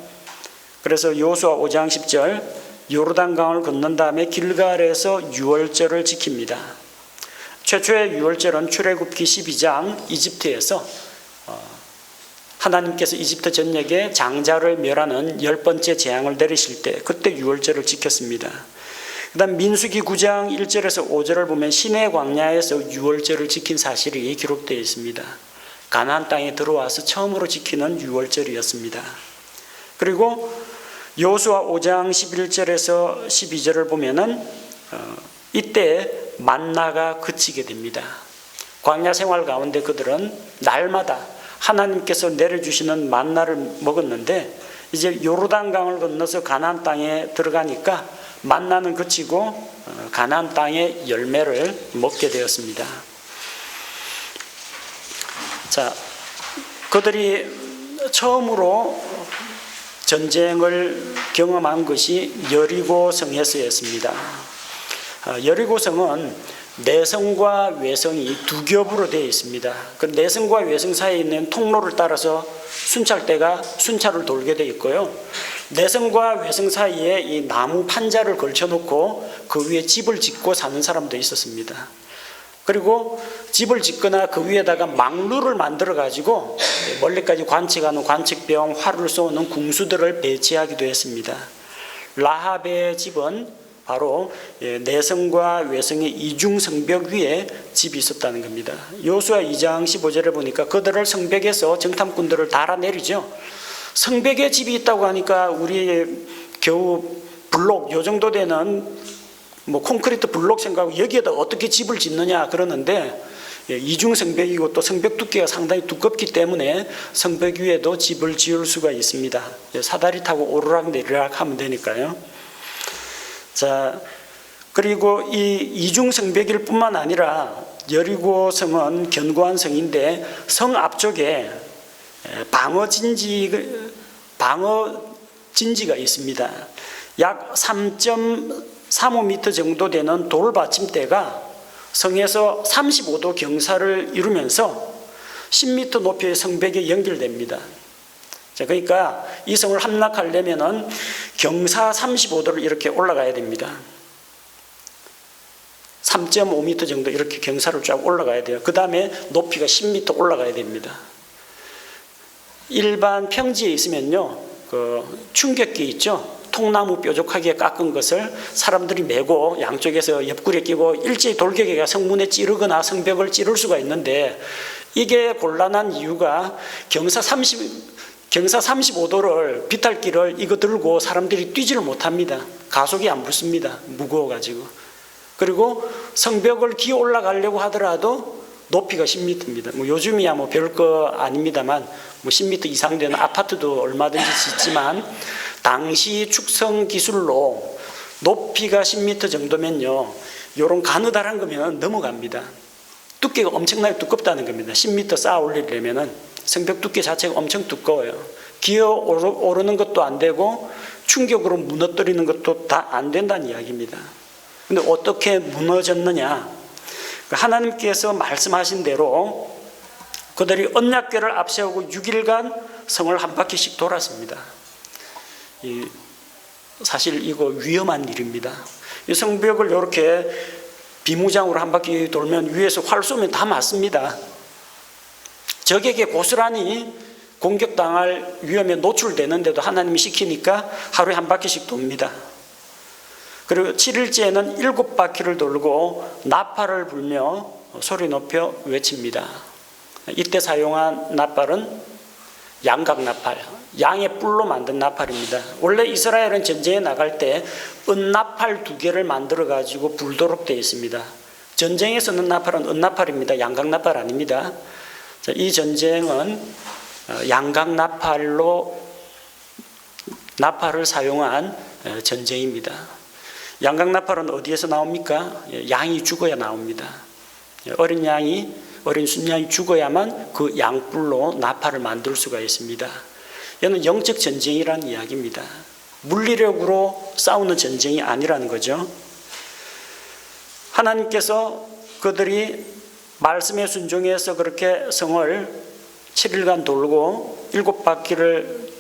그래서 여호수아 5장 10절 요르단강을 건넌 다음에 길갈에서 6월절을 지킵니다. 최초의 6월절은 출애굽기 12장 이집트에서 하나님께서 이집트 전역에 장자를 멸하는 10번째 재앙을 내리실 때 그때 6월절을 지켰습니다. 그 다음 민수기 9장 1절에서 5절을 보면 시내 광야에서 6월절을 지킨 사실이 기록되어 있습니다. 가나안 땅에 들어와서 처음으로 지키는 6월절이었습니다. 그리고 여호수아 5장 11절에서 12절을 보면은 이때 만나가 그치게 됩니다. 광야 생활 가운데 그들은 날마다 하나님께서 내려주시는 만나를 먹었는데 이제 요르단강을 건너서 가나안 땅에 들어가니까 만나는 그치고 가나안 땅의 열매를 먹게 되었습니다. 자, 그들이 처음으로 전쟁을 경험한 것이 여리고성에서였습니다. 여리고성은 내성과 외성이 두 겹으로 되어 있습니다. 그 내성과 외성 사이에 있는 통로를 따라서 순찰대가 순찰을 돌게 되어 있고요. 내성과 외성 사이에 이 나무 판자를 걸쳐놓고 그 위에 집을 짓고 사는 사람도 있었습니다. 그리고 집을 짓거나 그 위에다가 망루를 만들어 가지고 멀리까지 관측하는 관측병, 활을 쏘는 궁수들을 배치하기도 했습니다. 라합의 집은 바로 내성과 외성의 이중 성벽 위에 집이 있었다는 겁니다. 여호수아 2장 15절에 보니까 그들을 성벽에서 정탐꾼들을 달아내리죠. 성벽에 집이 있다고 하니까 우리 겨우 블록 요 정도 되는 콘크리트 블록 생각하고 여기에다 어떻게 집을 짓느냐 그러는데 이중 성벽이고 또 성벽 두께가 상당히 두껍기 때문에 성벽 위에도 집을 지을 수가 있습니다. 사다리 타고 오르락 내리락 하면 되니까요. 자, 그리고 이 이중 성벽일 뿐만 아니라 여리고 성은 견고한 성인데 성 앞쪽에 방어 진지가 있습니다. 약 3.35m 정도 되는 돌 받침대가 성에서 35도 경사를 이루면서 10m 높이의 성벽에 연결됩니다. 자, 그러니까 이 성을 함락하려면은 경사 35도를 이렇게 올라가야 됩니다. 3.5m 정도 이렇게 경사를 쫙 올라가야 돼요. 그 다음에 높이가 10m 올라가야 됩니다. 일반 평지에 있으면요, 그 충격기 있죠? 통나무 뾰족하게 깎은 것을 사람들이 메고 양쪽에서 옆구리에 끼고 일제히 돌격해가 성문에 찌르거나 성벽을 찌를 수가 있는데 이게 곤란한 이유가 경사 35도를 비탈길을 이거 들고 사람들이 뛰지를 못합니다. 가속이 안 붙습니다. 무거워가지고. 그리고 성벽을 기어 올라가려고 하더라도 높이가 10m입니다. 요즘이야 별거 아닙니다만 10m 이상 되는 아파트도 얼마든지 짓지만 당시 축성 기술로 높이가 10m 정도면요, 요런 가느다란 거면 넘어갑니다. 두께가 엄청나게 두껍다는 겁니다. 10m 쌓아 올리려면은 성벽 두께 자체가 엄청 두꺼워요. 기어 오르는 것도 안 되고 충격으로 무너뜨리는 것도 다 안 된다는 이야기입니다. 근데 어떻게 무너졌느냐? 하나님께서 말씀하신 대로 그들이 언약궤를 앞세우고 6일간 성을 한 바퀴씩 돌았습니다. 사실 이거 위험한 일입니다. 이 성벽을 이렇게 비무장으로 한 바퀴 돌면 위에서 활 쏘면 다 맞습니다. 적에게 고스란히 공격당할 위험에 노출되는데도 하나님이 시키니까 하루에 한 바퀴씩 돕니다. 그리고 7일째에는 7바퀴를 돌고 나팔을 불며 소리 높여 외칩니다. 이때 사용한 나팔은 양각 나팔, 양의 뿔로 만든 나팔입니다. 원래 이스라엘은 전쟁에 나갈 때 은나팔 2개를 만들어 가지고 불도록 되어 있습니다. 전쟁에 쓰는 나팔은 은나팔입니다. 양각 나팔 아닙니다. 이 전쟁은 양각 나팔을 사용한 전쟁입니다. 양각 나팔은 어디에서 나옵니까? 양이 죽어야 나옵니다. 어린 순양이 죽어야만 그 양뿔로 나팔을 만들 수가 있습니다. 이는 영적 전쟁이라는 이야기입니다. 물리력으로 싸우는 전쟁이 아니라는 거죠. 하나님께서 그들이 말씀에 순종해서 그렇게 성을 7일간 돌고 7바퀴를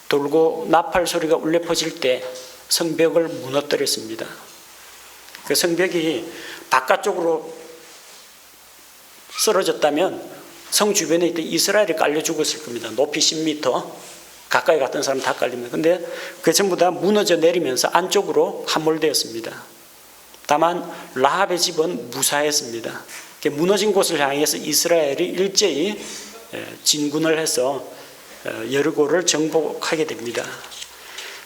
돌고 나팔 소리가 울려 퍼질 때 성벽을 무너뜨렸습니다. 그 성벽이 바깥쪽으로 쓰러졌다면 성 주변에 있던 이스라엘이 깔려 죽었을 겁니다. 높이 10m 가까이 갔던 사람 다 깔립니다. 근데 그 전부 다 무너져 내리면서 안쪽으로 함몰되었습니다. 다만 라합의 집은 무사했습니다. 무너진 곳을 향해서 이스라엘이 일제히 진군을 해서 여리고를 정복하게 됩니다.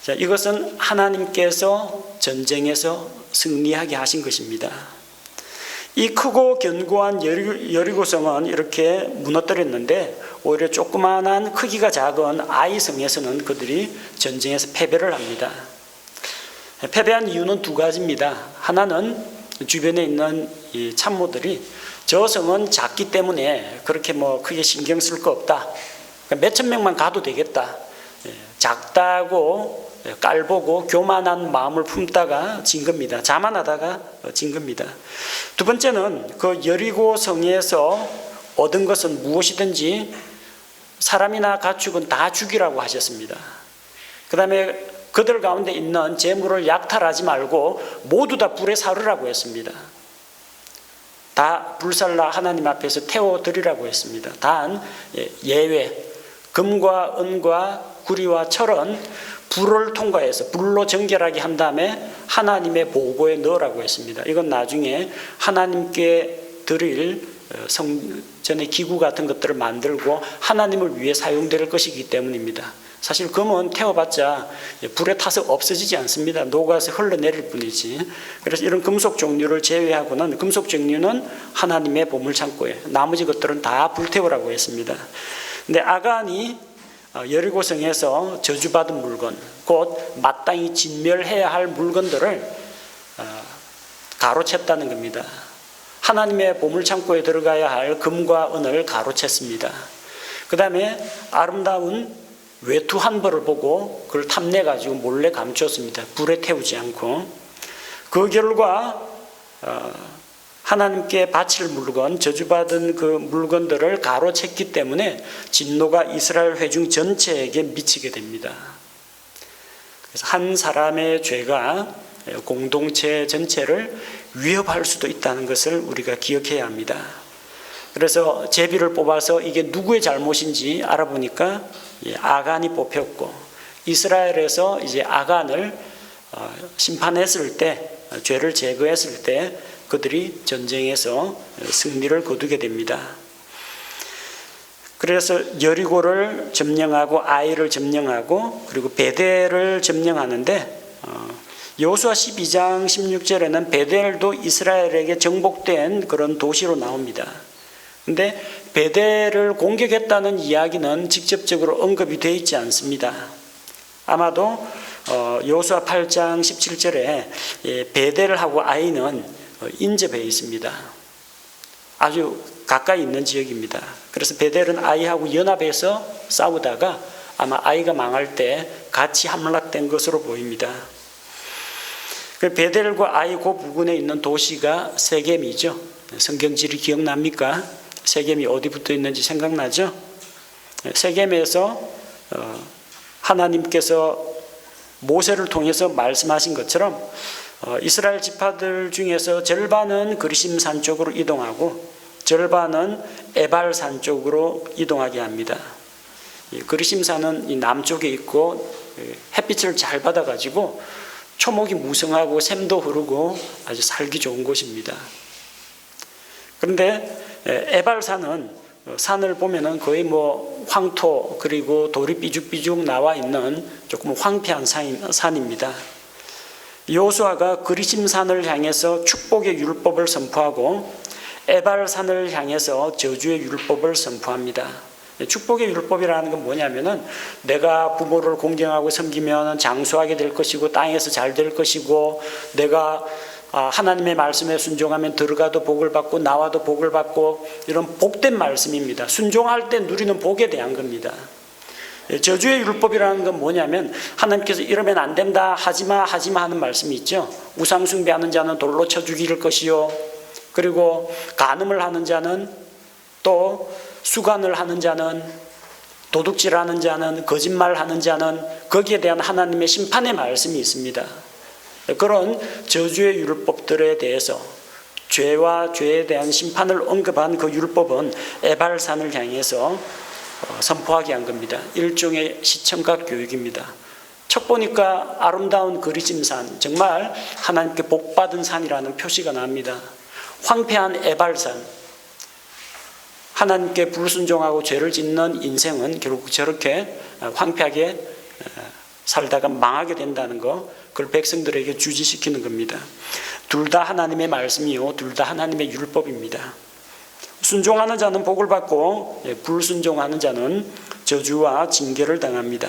자, 이것은 하나님께서 전쟁에서 승리하게 하신 것입니다. 이 크고 견고한 여리고성은 이렇게 무너뜨렸는데 오히려 조그마한 크기가 작은 아이성에서는 그들이 전쟁에서 패배를 합니다. 패배한 이유는 2가지입니다. 하나는 주변에 있는 이 참모들이 저 성은 작기 때문에 그렇게 크게 신경 쓸 거 없다. 몇천 명만 가도 되겠다. 작다고 깔보고 교만한 마음을 품다가 진 겁니다. 자만하다가 진 겁니다. 2번째는 그 여리고 성에서 얻은 것은 무엇이든지 사람이나 가축은 다 죽이라고 하셨습니다. 그 다음에 그들 가운데 있는 재물을 약탈하지 말고 모두 다 불에 사르라고 했습니다. 다 불살라 하나님 앞에서 태워드리라고 했습니다. 단 예외, 금과 은과 구리와 철은 불을 통과해서 불로 정결하게 한 다음에 하나님의 보고에 넣으라고 했습니다. 이건 나중에 하나님께 드릴 성전의 기구 같은 것들을 만들고 하나님을 위해 사용될 것이기 때문입니다. 사실 금은 태워봤자 불에 타서 없어지지 않습니다. 녹아서 흘러내릴 뿐이지. 그래서 이런 금속 종류를 제외하고는 금속 종류는 하나님의 보물창고에, 나머지 것들은 다 불태우라고 했습니다. 근데 아간이 여리고성에서 저주받은 물건, 곧 마땅히 진멸해야 할 물건들을 가로챘다는 겁니다. 하나님의 보물창고에 들어가야 할 금과 은을 가로챘습니다. 그 다음에 아름다운 외투 한 벌을 보고 그걸 탐내가지고 몰래 감추었습니다. 불에 태우지 않고. 그 결과 하나님께 바칠 물건, 저주받은 그 물건들을 가로챘기 때문에 진노가 이스라엘 회중 전체에게 미치게 됩니다. 그래서 한 사람의 죄가 공동체 전체를 위협할 수도 있다는 것을 우리가 기억해야 합니다. 그래서 제비를 뽑아서 이게 누구의 잘못인지 알아보니까 아간이 뽑혔고, 이스라엘에서 이제 아간을 심판했을 때, 죄를 제거했을 때 그들이 전쟁에서 승리를 거두게 됩니다. 그래서 여리고를 점령하고 아이를 점령하고 그리고 베델을 점령하는데 여호수아 12장 16절에는 베델도 이스라엘에게 정복된 그런 도시로 나옵니다. 근데 베델을 공격했다는 이야기는 직접적으로 언급이 되어 있지 않습니다. 아마도 여호수아 8장 17절에 베델하고 아이는 인접해 있습니다. 아주 가까이 있는 지역입니다. 그래서 베델은 아이하고 연합해서 싸우다가 아마 아이가 망할 때 같이 함락된 것으로 보입니다. 베델과 아이 그 부근에 있는 도시가 세겜이죠. 성경지리 기억납니까? 세겜이 어디 붙어 있는지 생각나죠? 세겜에서 하나님께서 모세를 통해서 말씀하신 것처럼 이스라엘 지파들 중에서 절반은 그리심산 쪽으로 이동하고 절반은 에발산 쪽으로 이동하게 합니다. 그리심산은 이 남쪽에 있고 햇빛을 잘 받아가지고 초목이 무성하고 샘도 흐르고 아주 살기 좋은 곳입니다. 그런데 에발산은 산을 보면은 거의 뭐 황토 그리고 돌이 삐죽삐죽 나와 있는 조금 황폐한 산입니다. 여호수아가 그리심산을 향해서 축복의 율법을 선포하고 에발산을 향해서 저주의 율법을 선포합니다. 축복의 율법이라는 건 뭐냐면은 내가 부모를 공경하고 섬기면 장수하게 될 것이고 땅에서 잘 될 것이고 내가 하나님의 말씀에 순종하면 들어가도 복을 받고 나와도 복을 받고 이런 복된 말씀입니다. 순종할 때 누리는 복에 대한 겁니다. 저주의 율법이라는 건 뭐냐면 하나님께서 이러면 안 된다 하지마 하는 말씀이 있죠. 우상 숭배하는 자는 돌로 쳐 죽일 것이요, 그리고 간음을 하는 자는, 또 수간을 하는 자는, 도둑질하는 자는, 거짓말하는 자는, 거기에 대한 하나님의 심판의 말씀이 있습니다. 그런 저주의 율법들에 대해서 죄와 죄에 대한 심판을 언급한 그 율법은 에발산을 향해서 선포하게 한 겁니다. 일종의 시청각 교육입니다. 첫 보니까 아름다운 그리심산, 정말 하나님께 복받은 산이라는 표시가 납니다. 황폐한 에발산, 하나님께 불순종하고 죄를 짓는 인생은 결국 저렇게 황폐하게 살다가 망하게 된다는 거, 그걸 백성들에게 주지시키는 겁니다. 둘 다 하나님의 말씀이요, 둘 다 하나님의 율법입니다. 순종하는 자는 복을 받고 불순종하는 자는 저주와 징계를 당합니다.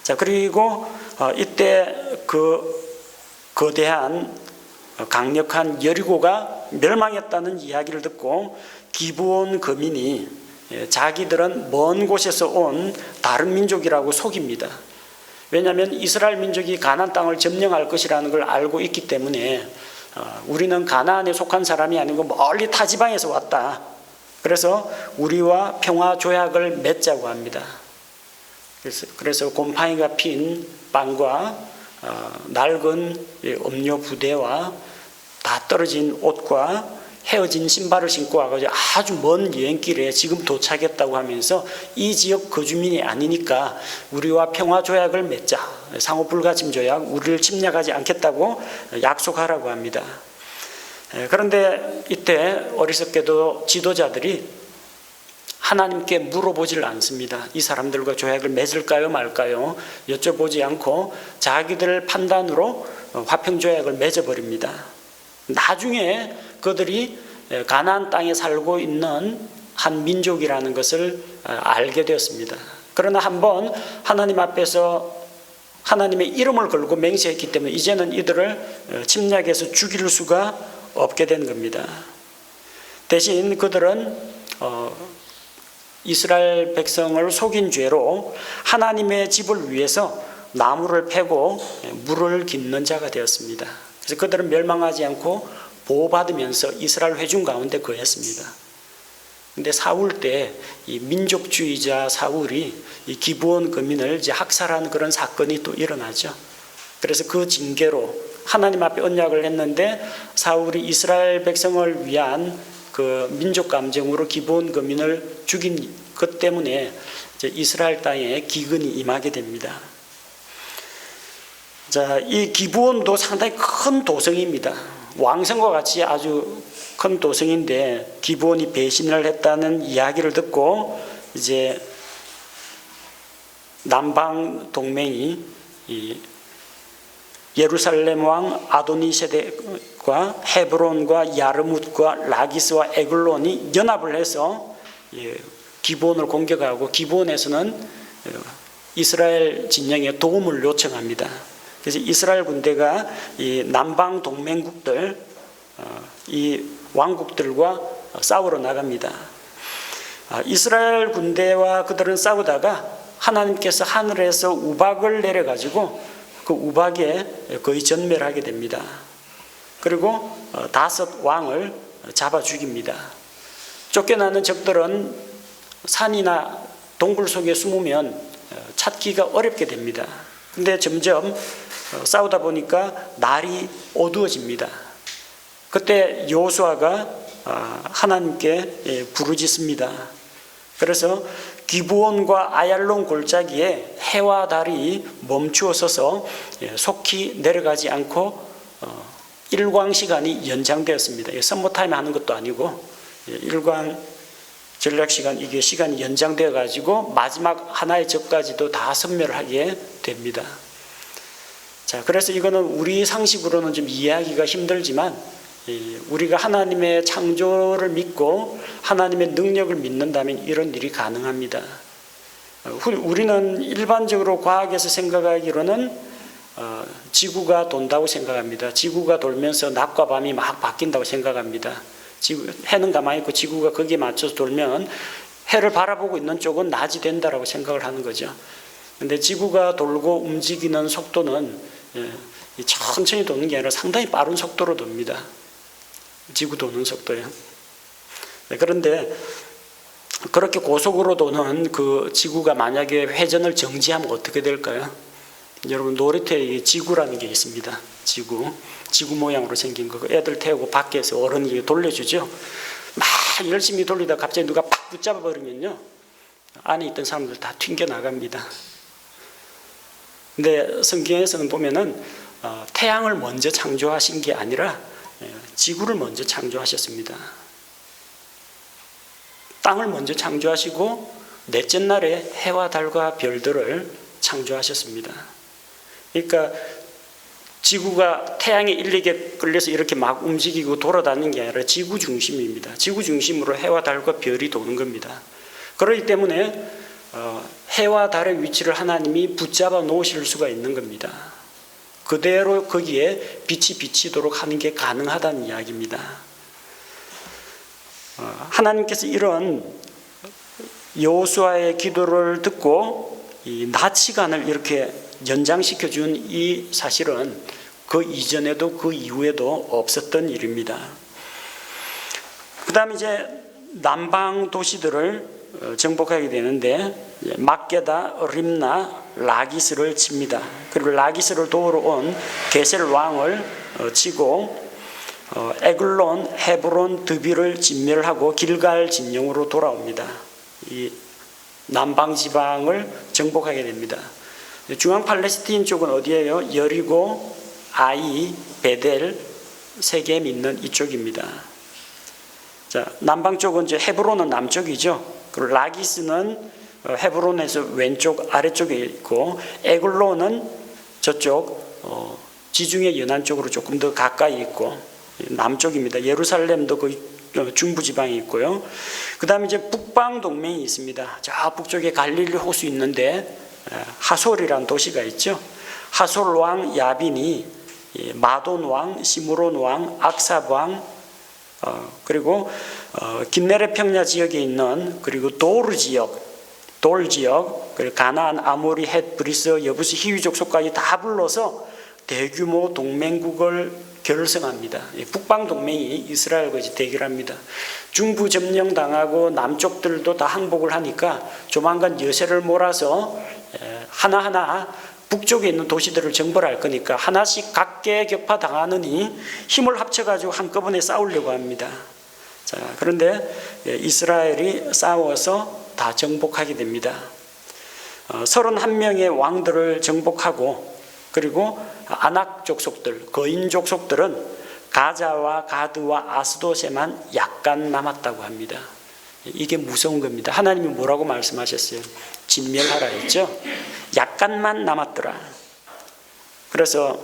자, 그리고 이때 그 거대한 강력한 여리고가 멸망했다는 이야기를 듣고 기브온 거민이 자기들은 먼 곳에서 온 다른 민족이라고 속입니다. 왜냐하면 이스라엘 민족이 가나안 땅을 점령할 것이라는 걸 알고 있기 때문에 우리는 가나안에 속한 사람이 아니고 멀리 타 지방에서 왔다. 그래서 우리와 평화 조약을 맺자고 합니다. 그래서 곰팡이가 핀 빵과 낡은 음료 부대와 다 떨어진 옷과 헤어진 신발을 신고 와가지고 아주 먼 여행길에 지금 도착했다고 하면서 이 지역 거주민이 아니니까 우리와 평화조약을 맺자, 상호불가침 조약, 우리를 침략하지 않겠다고 약속하라고 합니다. 그런데 이때 어리석게도 지도자들이 하나님께 물어보질 않습니다. 이 사람들과 조약을 맺을까요 말까요 여쭤보지 않고 자기들 판단으로 화평조약을 맺어버립니다. 나중에 그들이 가나안 땅에 살고 있는 한 민족이라는 것을 알게 되었습니다. 그러나 한번 하나님 앞에서 하나님의 이름을 걸고 맹세했기 때문에 이제는 이들을 침략해서 죽일 수가 없게 된 겁니다. 대신 그들은 이스라엘 백성을 속인 죄로 하나님의 집을 위해서 나무를 패고 물을 깃는 자가 되었습니다. 그래서 그들은 멸망하지 않고 보호받으면서 이스라엘 회중 가운데 거했습니다. 근데 사울 때 이 민족주의자 사울이 이 기브온 거민을 이제 학살한 그런 사건이 또 일어나죠. 그래서 그 징계로 하나님 앞에 언약을 했는데 사울이 이스라엘 백성을 위한 그 민족 감정으로 기브온 거민을 죽인 것 때문에 이제 이스라엘 땅에 기근이 임하게 됩니다. 자, 이 기브온도 상당히 큰 도성입니다. 왕성과 같이 아주 큰 도성인데 기브온이 배신을 했다는 이야기를 듣고 이제 남방 동맹이 이 예루살렘 왕 아도니세덱과 헤브론과 야르뭇과 라기스와 에글론이 연합을 해서 기브온을 공격하고 기브온에서는 이스라엘 진영에 도움을 요청합니다. 그래서 이스라엘 군대가 이 남방 동맹국들, 이 왕국들과 싸우러 나갑니다. 이스라엘 군대와 그들은 싸우다가 하나님께서 하늘에서 우박을 내려가지고 그 우박에 거의 전멸하게 됩니다. 그리고 5 왕을 잡아 죽입니다. 쫓겨나는 적들은 산이나 동굴 속에 숨으면 찾기가 어렵게 됩니다. 근데 점점 싸우다 보니까 날이 어두워집니다. 그때 여호수아가 하나님께 부르짖습니다. 그래서 기브온과 아얄론 골짜기에 해와 달이 멈추어 서서 속히 내려가지 않고 일광 시간이 연장되었습니다. 썸머 타임 하는 것도 아니고 일광 전략 시간, 이게 시간이 연장되어 가지고 마지막 하나의 적까지도 다 섬멸하게 됩니다. 자, 그래서 이거는 우리 상식으로는 좀 이해하기가 힘들지만 우리가 하나님의 창조를 믿고 하나님의 능력을 믿는다면 이런 일이 가능합니다. 우리는 일반적으로 과학에서 생각하기로는 지구가 돈다고 생각합니다. 지구가 돌면서 낮과 밤이 막 바뀐다고 생각합니다. 해는 가만히 있고 지구가 거기에 맞춰서 돌면 해를 바라보고 있는 쪽은 낮이 된다라고 생각을 하는 거죠. 근데 지구가 돌고 움직이는 속도는 천천히 도는 게 아니라 상당히 빠른 속도로 돕니다. 지구 도는 속도요. 그런데 그렇게 고속으로 도는 그 지구가 만약에 회전을 정지하면 어떻게 될까요? 여러분, 놀이터에 지구라는 게 있습니다. 지구 모양으로 생긴 거. 애들 태우고 밖에서 어른이 돌려주죠. 막 열심히 돌리다 갑자기 누가 팍 붙잡아 버리면요, 안에 있던 사람들 다 튕겨 나갑니다. 근데 성경에서는 보면은 태양을 먼저 창조하신 게 아니라 지구를 먼저 창조하셨습니다. 땅을 먼저 창조하시고 넷째 날에 해와 달과 별들을 창조하셨습니다. 그러니까 지구가 태양에 일리게 끌려서 이렇게 막 움직이고 돌아다니는 게 아니라 지구 중심입니다. 지구 중심으로 해와 달과 별이 도는 겁니다. 그렇기 때문에 해와 달의 위치를 하나님이 붙잡아 놓으실 수가 있는 겁니다. 그대로 거기에 빛이 비치도록 하는 게 가능하다는 이야기입니다. 하나님께서 이런 여호수아의 기도를 듣고 이 낮 시간을 이렇게 연장시켜 준 이 사실은 그 이전에도 그 이후에도 없었던 일입니다. 그 다음에 이제 남방 도시들을 정복하게 되는데 막게다, 림나, 라기스를 칩니다. 그리고 라기스를 도우러 온 게셀 왕을 치고 에글론, 헤브론, 드비를 진멸하고 길갈 진영으로 돌아옵니다. 이 남방 지방을 정복하게 됩니다. 중앙 팔레스틴 쪽은 어디예요? 여리고, 아이, 베델, 세겜 있는 이쪽입니다. 자, 남방 쪽은 이제 헤브론은 남쪽이죠. 그리고 라기스는 헤브론에서 왼쪽 아래쪽에 있고, 에글론은 저쪽 지중해 연안 쪽으로 조금 더 가까이 있고 남쪽입니다. 예루살렘도 거의 중부 지방에 있고요. 그 다음에 이제 북방 동맹이 있습니다. 저 북쪽에 갈릴리 호수 있는데 하솔이라는 도시가 있죠. 하솔 왕 야빈이 마돈 왕, 시므론 왕, 악삽 왕, 그리고 긴네레 평야 지역에 있는, 그리고 돌 지역, 그리고 가나안, 아모리, 헷, 브리스, 여부스, 히위 족속까지 다 불러서 대규모 동맹국을 결성합니다. 북방 동맹이 이스라엘과 대결합니다. 중부 점령당하고 남쪽들도 다 항복을 하니까 조만간 여세를 몰아서 하나하나 북쪽에 있는 도시들을 정벌할 거니까 하나씩 각계 격파 당하느니 힘을 합쳐가지고 한꺼번에 싸우려고 합니다. 자, 그런데 이스라엘이 싸워서 다 정복하게 됩니다. 31명의 왕들을 정복하고, 그리고 아낙 족속들, 거인 족속들은 가자와 가드와 아스돗에만 약간 남았다고 합니다. 이게 무서운 겁니다. 하나님이 뭐라고 말씀하셨어요? 진멸하라 했죠. 약간만 남았더라. 그래서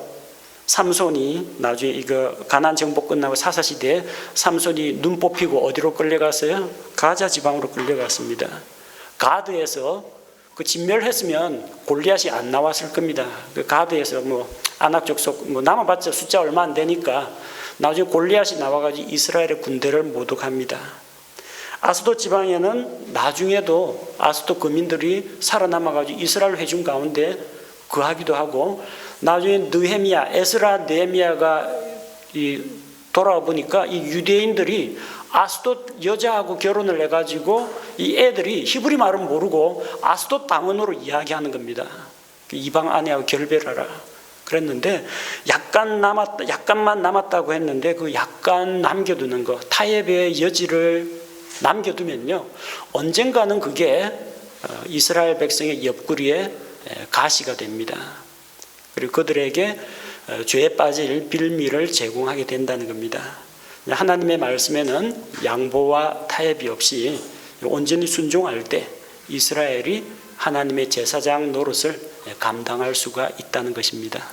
삼손이 나중에 이거 가나안 정복 끝나고 사사시대에 삼손이 눈 뽑히고 어디로 끌려갔어요? 가자 지방으로 끌려갔습니다. 가드에서 그 진멸했으면 골리앗이 안 나왔을 겁니다. 그 가드에서 아낙 족속 남아봤자 숫자 얼마 안 되니까 나중에 골리앗이 나와가지고 이스라엘의 군대를 모독합니다. 아스돗 지방에는 나중에도 아스돗 거민들이 살아남아가지고 이스라엘 회중 가운데 거하기도 하고, 나중에 느헤미야, 에스라 느헤미야가 돌아와 보니까 이 유대인들이 아스돗 여자하고 결혼을 해가지고 이 애들이 히브리 말은 모르고 아스돗 방언으로 이야기하는 겁니다. 이방 아내하고 결별하라 그랬는데 약간만 남았다고 했는데 그 약간 남겨두는 거, 타협의 여지를 남겨두면요 언젠가는 그게 이스라엘 백성의 옆구리에 가시가 됩니다. 그리고 그들에게 죄에 빠질 빌미를 제공하게 된다는 겁니다. 하나님의 말씀에는 양보와 타협이 없이 온전히 순종할 때 이스라엘이 하나님의 제사장 노릇을 감당할 수가 있다는 것입니다.